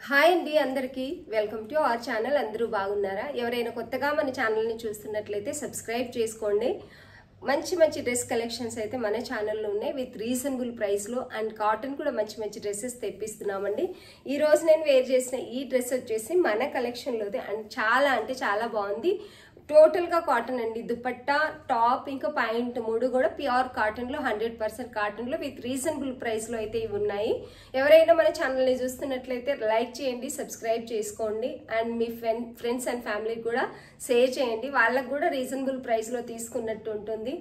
Hi అండి అందరికీ welcome to our channel. అందరూ బాగున్నారా? ఎవరైనా కొత్తగా మన ఛానల్ని చూస్తున్నట్లయితే సబ్స్క్రైబ్ చేసుకోండి. మంచి మంచి డ్రెస్ కలెక్షన్స్ అయితే మన ఛానల్లో ఉన్నాయి విత్ రీజనబుల్ ప్రైస్లో. అండ్ కాటన్ కూడా మంచి మంచి డ్రెస్సెస్ తెప్పిస్తున్నామండి. ఈరోజు నేను వేర్ చేసిన ఈ డ్రెస్ వచ్చేసి మన కలెక్షన్లోది అండ్ చాలా అంటే చాలా బాగుంది. టోటల్గా కాటన్ అండి. దుపట్టా, టాప్ ఇంకా పాయింట్ మూడు కూడా ప్యూర్ కాటన్లో 100% కాటన్లో విత్ రీజనబుల్ ప్రైస్లో అయితే ఇవి ఉన్నాయి. ఎవరైనా మన ఛానల్ని చూస్తున్నట్లయితే లైక్ చేయండి, సబ్స్క్రైబ్ చేసుకోండి అండ్ మీ ఫ్రెండ్స్ అండ్ ఫ్యామిలీకి కూడా షేర్ చేయండి. వాళ్ళకు కూడా రీజనబుల్ ప్రైస్లో తీసుకున్నట్టు ఉంటుంది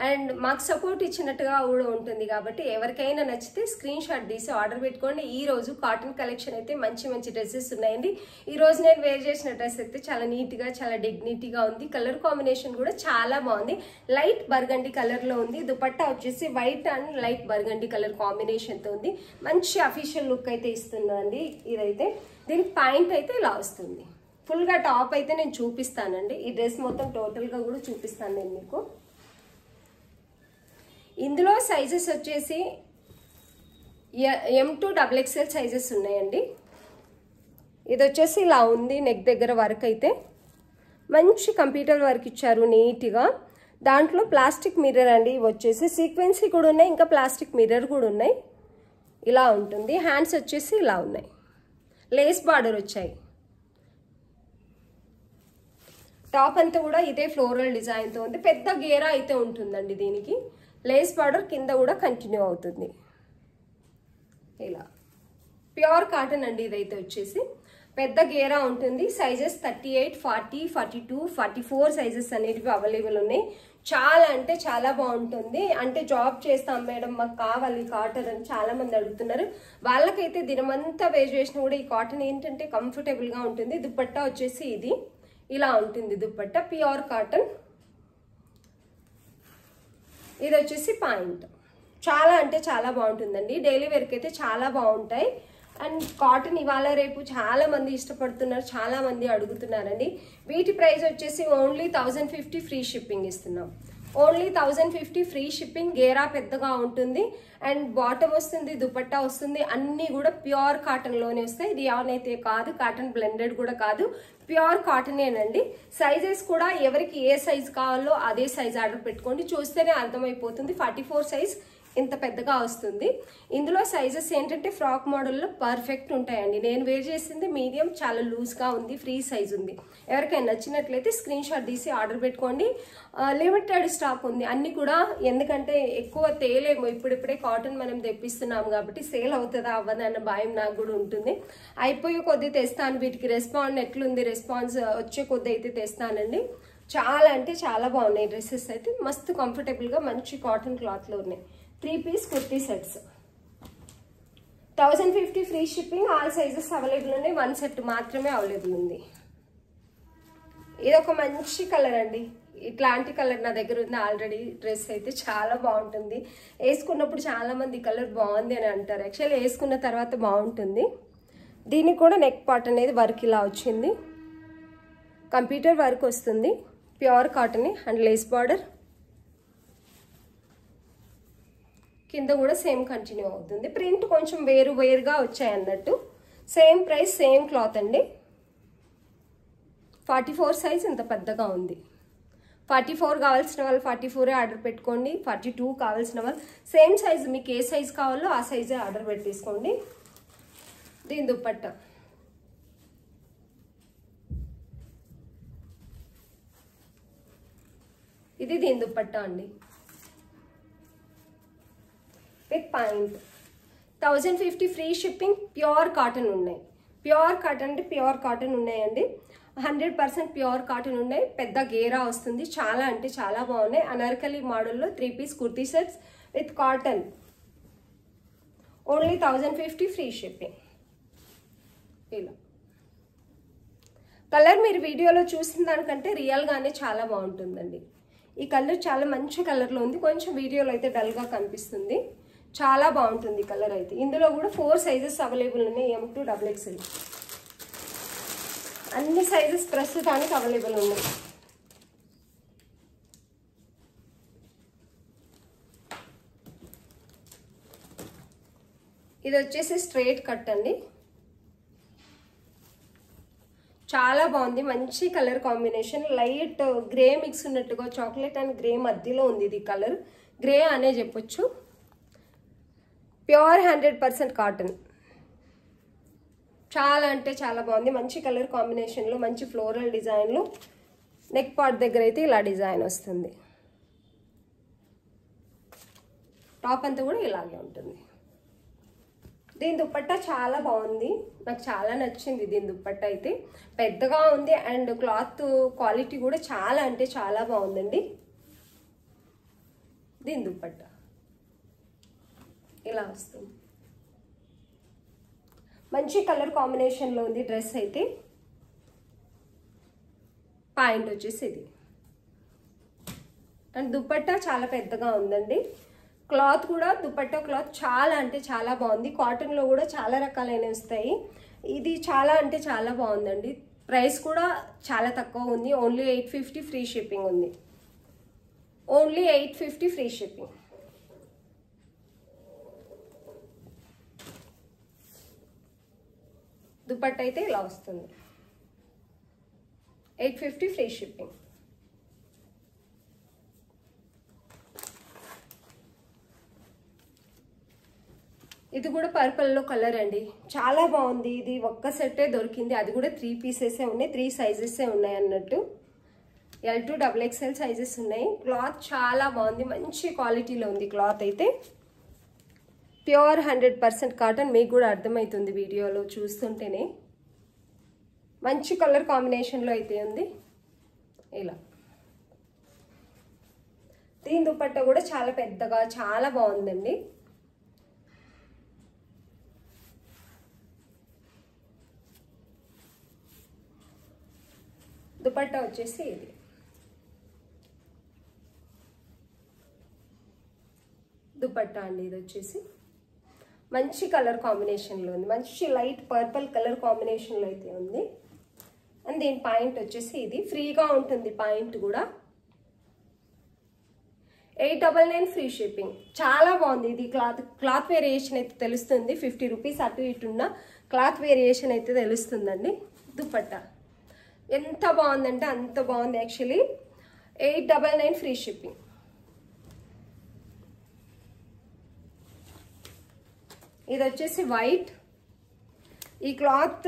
అండ్ మాకు సపోర్ట్ ఇచ్చినట్టుగా కూడా ఉంటుంది. కాబట్టి ఎవరికైనా నచ్చితే స్క్రీన్ షాట్ తీసి ఆర్డర్ పెట్టుకోండి. ఈ రోజు కాటన్ కలెక్షన్ అయితే మంచి మంచి డ్రెస్సెస్ ఉన్నాయండి. ఈ రోజు నేను వేర్ చేసిన డ్రెస్ అయితే చాలా నీట్గా, చాలా డిగ్నిటీగా ఉంది. కలర్ కాంబినేషన్ కూడా చాలా బాగుంది. లైట్ బర్గండి కలర్లో ఉంది. దుపట్టా వచ్చేసి white and light burgundy colour కాంబినేషన్తో ఉంది. మంచి అఫీషియల్ లుక్ అయితే ఇస్తుందండి. ఇదైతే దీనికి పాయింట్ అయితే ఇలా వస్తుంది. ఫుల్గా టాప్ అయితే నేను చూపిస్తానండి. ఈ డ్రెస్ మొత్తం టోటల్గా కూడా చూపిస్తాను నేను మీకు. ఇందులో సైజెస్ వచ్చేసి M2 XXL సైజెస్ ఉన్నాయండి. ఇది వచ్చేసి ఇలా ఉంది. నెక్ దగ్గర వర్క్ అయితే మంచి కంప్యూటర్ వర్క్ ఇచ్చారు నీట్గా. దాంట్లో ప్లాస్టిక్ మిర్రర్ అండి. ఇవి వచ్చేసి సీక్వెన్సీ కూడా ఉన్నాయి, ఇంకా ప్లాస్టిక్ మిర్రర్ కూడా ఉన్నాయి. ఇలా ఉంటుంది. హ్యాండ్స్ వచ్చేసి ఇలా ఉన్నాయి. లేస్ బార్డర్ వచ్చాయి. టాప్ అంతా కూడా ఇదే ఫ్లోరల్ డిజైన్తో ఉంది. పెద్ద గేరా అయితే ఉంటుందండి. దీనికి లేస్ బార్డర్ కింద కూడా కంటిన్యూ అవుతుంది. ఇలా ప్యూర్ కాటన్ అండి. ఇదైతే వచ్చేసి పెద్ద గేరా ఉంటుంది. సైజెస్ 38, 40, 42, 44 సైజెస్ అనేటివి అవైలబుల్ ఉన్నాయి. చాలా అంటే చాలా బాగుంటుంది. అంటే జాబ్ చేస్తాం మేడం, మాకు కావాలి కాటన్ అని చాలా మంది అడుగుతున్నారు. వాళ్ళకైతే దినమంతా వేర్ చేసినా కూడా ఈ కాటన్ ఏంటంటే కంఫర్టబుల్గా ఉంటుంది. దుపట్టా వచ్చేసి ఇది ఇలా ఉంటుంది. Dupatta pure cotton. ఇది వచ్చేసి పాయింట్. చాలా అంటే చాలా బాగుంటుందండి. డైలీ వేర్కి అయితే చాలా బాగుంటాయి. అండ్ కాటన్ ఇవాళ రేపు చాలా మంది ఇష్టపడుతున్నారు, చాలా మంది అడుగుతున్నారండి. వీటి ప్రైస్ వచ్చేసి ఓన్లీ 1050 ఫ్రీ షిప్పింగ్ ఇస్తున్నాం. Only 1050 free shipping. గేరా పెద్దగా ఉంటుంది అండ్ బాటమ్ వస్తుంది, దుపట్టా వస్తుంది. అన్నీ కూడా ప్యూర్ కాటన్లోనే వస్తాయి. రియాన్ అయితే కాదు, కాటన్ బ్లెండెడ్ కూడా కాదు, ప్యూర్ కాటనేనండి. సైజెస్ కూడా ఎవరికి ఏ సైజ్ కావాలో అదే సైజ్ ఆర్డర్ పెట్టుకోండి. చూస్తేనే అర్థమైపోతుంది. 44 సైజ్ ఇంత పెద్దగా వస్తుంది. ఇందులో సైజెస్ ఏంటంటే ఫ్రాక్ మోడల్లో పర్ఫెక్ట్ ఉంటాయండి. నేను వేర్ చేసింది మీడియం, చాలా లూజ్గా ఉంది, ఫ్రీ సైజ్ ఉంది. ఎవరికైనా నచ్చినట్లయితే స్క్రీన్ షాట్ తీసి ఆర్డర్ పెట్టుకోండి. లిమిటెడ్ స్టాక్ ఉంది అన్ని కూడా. ఎందుకంటే ఎక్కువ తేలేము, ఇప్పుడిప్పుడే కాటన్ మనం తెప్పిస్తున్నాం కాబట్టి సేల్ అవుతుందా అవ్వదా అన్న భయం నాకు కూడా ఉంటుంది. అయిపోయే కొద్దీ తెస్తాను. వీటికి రెస్పాన్స్ ఎట్లుంది, రెస్పాన్స్ వచ్చే కొద్దీ అయితే తెస్తానండి. చాలా అంటే చాలా బాగున్నాయి డ్రెస్సెస్ అయితే. మస్తు కంఫర్టబుల్గా మంచి కాటన్ క్లాత్లో ఉన్నాయి. 3 piece kurti sets 1050 free shipping. All sizes available ఉన్నాయి. 1 సెట్ మాత్రమే అవైలబుల్ ఉంది. ఇది ఒక మంచి కలర్ అండి. ఇట్లాంటి కలర్ నా దగ్గర ఉంది ఆల్రెడీ. డ్రెస్ అయితే చాలా బాగుంటుంది. వేసుకున్నప్పుడు చాలా మంది కలర్ బాగుంది అని అంటారు. యాక్చువల్లీ వేసుకున్న తర్వాత బాగుంటుంది. దీనికి కూడా నెక్ పార్ట్ అనేది వర్క్ ఇలా వచ్చింది. కంప్యూటర్ వర్క్ వస్తుంది. Pure cotton and lace border. కింద కూడా సేమ్ కంటిన్యూ అవుతుంది. ప్రింట్ కొంచెం వేరుగా వచ్చాయి అన్నట్టు. సేమ్ ప్రైస్, సేమ్ క్లాత్ అండి. 44 సైజ్ ఇంత పెద్దగా ఉంది. 44 కావాల్సిన వాళ్ళు 44 ఆర్డర్ పెట్టుకోండి. 42 కావాల్సిన వాళ్ళు సేమ్ సైజ్, మీకు ఏ సైజ్ కావాలో ఆ సైజే ఆర్డర్ పెట్టేసుకోండి. దీని దుపట్టా ఇది. దీని దుపట్టా అండి with point. 1050 free shipping. Pure cotton ఉన్నాయి. ప్యూర్ కాటన్ అంటే ప్యూర్ కాటన్ ఉన్నాయండి. 100% ప్యూర్ కాటన్ ఉన్నాయి. పెద్ద గేరా వస్తుంది. చాలా అంటే చాలా బాగున్నాయి. అనార్కలి మోడల్లో 3 piece kurti sets with cotton. Only 1050 free shipping. ఇలా కలర్ మీరు వీడియోలో చూసిన దానికంటే రియల్గానే చాలా బాగుంటుందండి. ఈ కలర్ చాలా మంచి కలర్లో ఉంది. కొంచెం వీడియోలో అయితే డల్గా కనిపిస్తుంది. చాలా బాగుంటుంది కలర్ అయితే. ఇందులో కూడా 4 సైజెస్ అవైలబుల్ ఉన్నాయి. M2 XXL అన్ని సైజెస్ ప్రస్తుతానికి అవైలబుల్ ఉన్నాయి. ఇది వచ్చేసి స్ట్రైట్ కట్ అండి. చాలా బాగుంది, మంచి colour combination, light grey mix ఉన్నట్టుగా చాక్లెట్ అండ్ గ్రే మధ్యలో ఉంది. ఇది కలర్ గ్రే అనే చెప్పొచ్చు. Pure 100% cotton. చాలా అంటే చాలా బాగుంది, మంచి కలర్ కాంబినేషన్లో మంచి ఫ్లోరల్ డిజైన్లో. నెక్ పార్ట్ దగ్గర అయితే ఇలా డిజైన్ వస్తుంది. టాప్ అంతా కూడా ఇలాగే ఉంటుంది. దీని దుపట్టా చాలా బాగుంది, నాకు చాలా నచ్చింది. దీని దుపట్టా అయితే పెద్దగా ఉంది అండ్ క్లాత్ క్వాలిటీ కూడా చాలా అంటే చాలా బాగుందండి. దీని దుపట్టా ఇలా వస్తుంది, మంచి కలర్ కాంబినేషన్లో ఉంది డ్రెస్ అయితే. పాయింట్ వచ్చేసి ఇది అండ్ దుపట్టా చాలా పెద్దగా ఉందండి. క్లాత్ కూడా దుపట్టా క్లాత్ చాలా అంటే చాలా బాగుంది. కాటన్లో కూడా చాలా రకాలైనవి వస్తాయి. ఇది చాలా అంటే చాలా బాగుందండి. ప్రైస్ కూడా చాలా తక్కువ ఉంది, ఓన్లీ 850 ఫ్రీ షిప్పింగ్ ఉంది. Only 850 free shipping. దుపట్టా అయితే ఇలా వస్తుంది, 850 ఫ్రీ షిప్పింగ్. ఇది కూడా పర్పుల్లో కలర్ అండి, చాలా బాగుంది. ఇది ఒక్క సెట్టే దొరికింది, అది కూడా 3 పీసెసే ఉన్నాయి, 3 సైజెసే ఉన్నాయి అన్నట్టు. L2 XXL సైజెస్ ఉన్నాయి. క్లాత్ చాలా బాగుంది, మంచి క్వాలిటీలో ఉంది క్లాత్ అయితే. ప్యూర్ 100% కాటన్, మీకు కూడా అర్థమవుతుంది వీడియోలో చూస్తుంటేనే. మంచి కలర్ కాంబినేషన్లో అయితే ఉంది ఇలా. దీని దుపట్టా కూడా చాలా పెద్దగా చాలా బాగుందండి. దుపట్టా వచ్చేసి ఇది. దుపట్టా అండి ఇది వచ్చేసి మంచి కలర్ కాంబినేషన్లో ఉంది, మంచి లైట్ పర్పుల్ కలర్ కాంబినేషన్లో అయితే ఉంది. అండ్ దీని పాయింట్ వచ్చేసి ఇది ఫ్రీగా ఉంటుంది, పాయింట్ కూడా 899 ఫ్రీ షిప్పింగ్. చాలా బాగుంది ఇది. క్లాత్ వేరియేషన్ అయితే తెలుస్తుంది, 50 రూపీస్ అటు ఇటు ఉన్న క్లాత్ వేరియేషన్ అయితే తెలుస్తుందండి. దుపట్టా ఎంత బాగుందంటే అంత బాగుంది. Actually 899 free shipping. ఇది వచ్చేసి వైట్. ఈ క్లాత్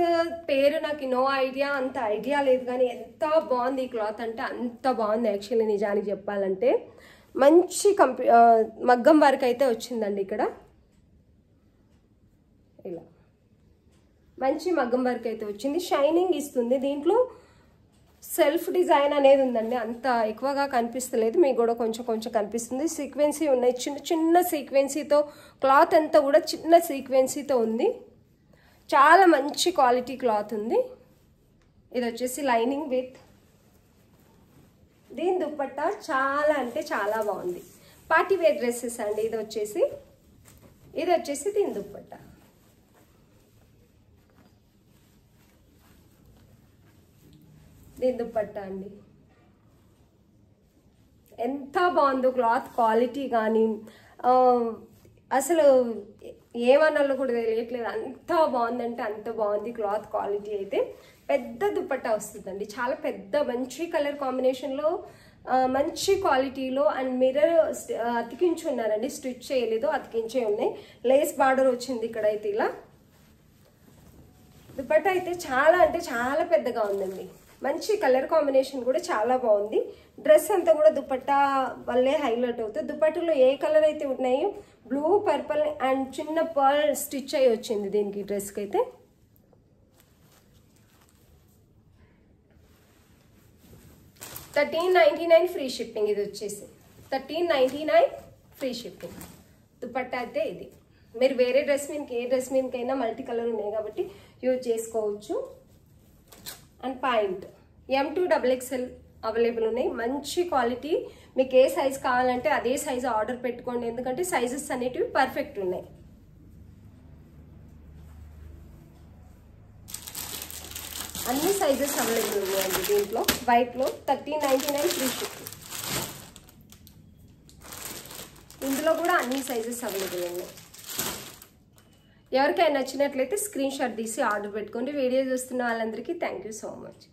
పేరు నాకు నో ఐడియా, అంత ఐడియా లేదు, కానీ ఎంత బాగుంది ఈ క్లాత్ అంటే అంత బాగుంది. యాక్చువల్లీ నిజానికి చెప్పాలంటే మంచి మగ్గం వర్క్ అయితే వచ్చిందండి ఇక్కడ. ఇలా మంచి మగ్గం వర్క్ అయితే వచ్చింది, షైనింగ్ ఇస్తుంది. దీంట్లో సెల్ఫ్ డిజైన్ అనేది ఉందండి, అంత ఎక్కువగా కనిపిస్తలేదు, మీకు కూడా కొంచెం కొంచెం కనిపిస్తుంది. సీక్వెన్సీ ఉన్నాయి, చిన్న చిన్న సీక్వెన్సీతో క్లాత్ అంతా కూడా చిన్న సీక్వెన్సీతో ఉంది. చాలా మంచి క్వాలిటీ క్లాత్ ఉంది. ఇది వచ్చేసి లైనింగ్ విత్. దీని దుపట్టా చాలా అంటే చాలా బాగుంది, పార్టీ వేర్ డ్రెస్సెస్ అండి. ఇది వచ్చేసి దీని దుపట్టా. దీని దుపట్టా అండి ఎంత బాగుందో, క్లాత్ క్వాలిటీ కానీ అసలు ఏమన్నాలో కూడా తెలియట్లేదు, అంత బాగుందంటే అంత బాగుంది క్లాత్ క్వాలిటీ అయితే. పెద్ద దుపట్టా వస్తుందండి, చాలా పెద్ద మంచి కలర్ కాంబినేషన్లో మంచి క్వాలిటీలో. అండ్ మిర్రర్ అతికించి ఉన్నారండి, స్టిచ్ చేయలేదు, అతికించే ఉన్నాయి. లేస్ బార్డర్ వచ్చింది ఇక్కడైతే ఇలా. దుపట్టా అయితే చాలా అంటే చాలా పెద్దగా ఉందండి, మంచి కలర్ కాంబినేషన్ కూడా చాలా బాగుంది. డ్రెస్ అంతా కూడా దుపట్టా వల్లే హైలైట్ అవుతుంది. దుపట్టాలో ఏ కలర్ అయితే ఉన్నాయో బ్లూ, పర్పుల్ అండ్ చిన్న పర్ల్ స్టిచ్ అయ్యి వచ్చింది దీనికి డ్రెస్కి అయితే. $1399 ఫ్రీ షిప్పింగ్. ఇది వచ్చేసి $1399 ఫ్రీ షిప్పింగ్. దుపట్టా అయితే ఇది. మీరు వేరే డ్రెస్ మీదకి ఏ డ్రెస్ మీదకైనా మల్టీ కలర్ ఉన్నాయి కాబట్టి యూజ్ చేసుకోవచ్చు. And point M2 XXL available ఉన్నాయి, మంచి క్వాలిటీ. మీకు ఏ సైజ్ కావాలంటే అదే సైజ్ ఆర్డర్ పెట్టుకోండి, ఎందుకంటే సైజెస్ అనేటివి పర్ఫెక్ట్ ఉన్నాయి. అన్ని సైజెస్ అవైలబుల్ ఉన్నాయండి దీంట్లో. వైట్లో $1399 ఫ్రీ షిప్పింగ్. ఇందులో కూడా అన్ని సైజెస్ అవైలబుల్ ఉన్నాయి. ఎవరికైనా నచ్చినట్లయితే స్క్రీన్ షాట్ తీసి ఆర్డర్ పెట్టుకోండి. వీడియో చూస్తున్న వాళ్ళందరికీ థ్యాంక్ యూ సో మచ్.